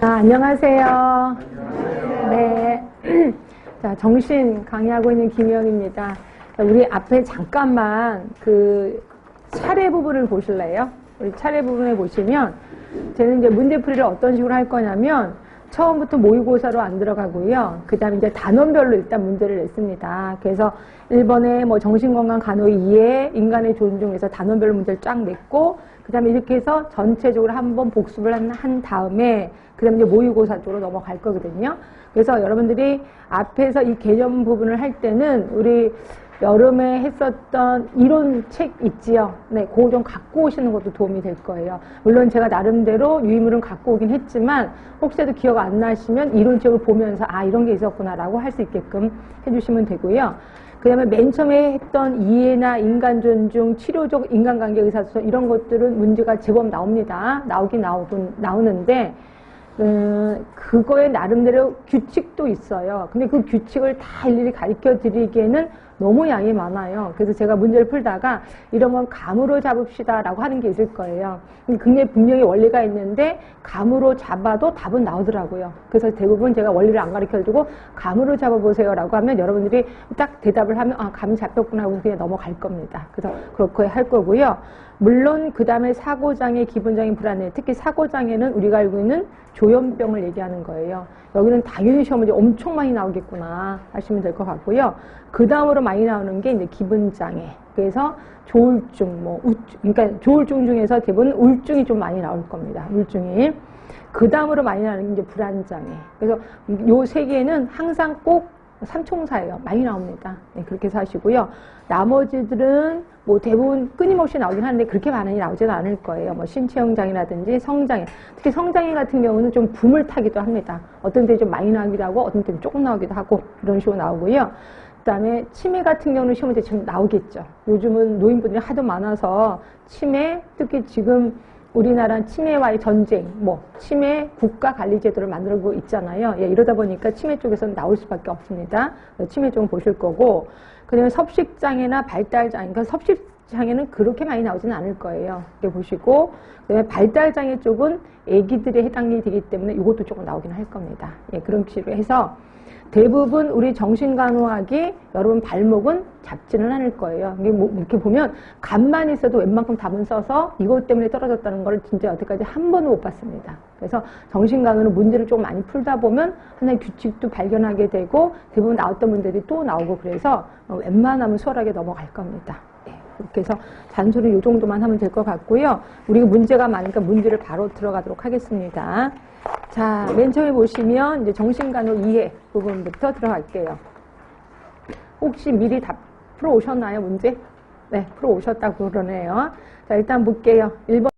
안녕하세요. 네. 자, 정신 강의하고 있는 김영입니다. 우리 앞에 잠깐만 그 차례 부분을 보실래요? 우리 차례 부분을 보시면, 저는 이제 문제풀이를 어떤 식으로 할 거냐면, 처음부터 모의고사로 안 들어가고요. 그 다음에 이제 단원별로 일단 문제를 냈습니다. 그래서 1번에 뭐 정신건강 간호의 이해, 인간의 존중에서 단원별로 문제를 쫙 냈고, 그 다음에 이렇게 해서 전체적으로 한번 복습을 한 다음에, 그 다음에 이제 모의고사 쪽으로 넘어갈 거거든요. 그래서 여러분들이 앞에서 이 개념 부분을 할 때는 우리 여름에 했었던 이론 책 있지요. 네, 그거 좀 갖고 오시는 것도 도움이 될 거예요. 물론 제가 나름대로 유의물은 갖고 오긴 했지만 혹시라도 기억 안 나시면 이론책을 보면서 아, 이런 게 있었구나라고 할 수 있게끔 해주시면 되고요. 그 다음에 맨 처음에 했던 이해나 인간 존중, 치료적 인간관계 의사소통 이런 것들은 문제가 제법 나옵니다. 나오는데 그거에 나름대로 규칙도 있어요. 근데 그 규칙을 다 일일이 가르쳐 드리기에는 너무 양이 많아요. 그래서 제가 문제를 풀다가 이런 건 감으로 잡읍시다 라고 하는 게 있을 거예요. 굉장히 분명히 원리가 있는데 감으로 잡아도 답은 나오더라고요. 그래서 대부분 제가 원리를 안 가르쳐 주고 감으로 잡아보세요 라고 하면 여러분들이 딱 대답을 하면 아, 감이 잡혔구나 하고 그냥 넘어갈 겁니다. 그래서 그렇게 할 거고요. 물론 그 다음에 사고장애, 기본장애, 불안해. 특히 사고장애는 우리가 알고 있는 조현병을 얘기하는 거예요. 여기는 당연히 시험 문제 엄청 많이 나오겠구나 하시면 될 것 같고요. 그 다음으로 많이 나오는 게 이제 기분장애. 그래서 조울증, 뭐 우증, 그러니까 조울증 중에서 대부분 울증이 좀 많이 나올 겁니다. 울증이. 그 다음으로 많이 나오는 게 이제 불안장애. 그래서 요 세 개는 항상 꼭 삼총사예요. 많이 나옵니다. 네, 그렇게 해서 하시고요. 나머지들은 뭐 대부분 끊임없이 나오긴 하는데 그렇게 많이 나오지는 않을 거예요. 뭐 신체형장애라든지 성장애. 특히 성장애 같은 경우는 좀 붐을 타기도 합니다. 어떤 때 좀 많이 나오기도 하고 어떤 때는 조금 나오기도 하고 이런 식으로 나오고요. 그 다음에 치매 같은 경우는 시험 문제 지금 나오겠죠. 요즘은 노인분들이 하도 많아서 치매, 특히 지금 우리나라 치매와의 전쟁, 뭐 치매 국가관리제도를 만들고 있잖아요. 예, 이러다 보니까 치매 쪽에서는 나올 수밖에 없습니다. 치매 쪽은 보실 거고, 그다음에 섭식장애나 발달장애, 그러니까 섭식장애는 그렇게 많이 나오지는 않을 거예요. 이렇게 보시고, 그다음에 발달장애 쪽은 아기들에 해당이 되기 때문에 이것도 조금 나오긴 할 겁니다. 예, 그런 식으로 해서 대부분 우리 정신간호학이 여러분 발목은 잡지는 않을 거예요. 이게 뭐 이렇게 보면 간만 있어도 웬만큼 답은 써서 이것 때문에 떨어졌다는 걸 진짜 여태까지 한 번도 못 봤습니다. 그래서 정신간호는 문제를 조금 많이 풀다 보면 하나의 규칙도 발견하게 되고 대부분 나왔던 문제들이 또 나오고 그래서 웬만하면 수월하게 넘어갈 겁니다. 그렇게 해서 잔소리 이 정도만 하면 될 것 같고요. 우리가 문제가 많으니까 문제를 바로 들어가도록 하겠습니다. 자, 맨 처음에 보시면 이제 정신간호 이해 부분부터 들어갈게요. 혹시 미리 다 풀어 오셨나요, 문제? 네, 풀어 오셨다고 그러네요. 자, 일단 볼게요. 1번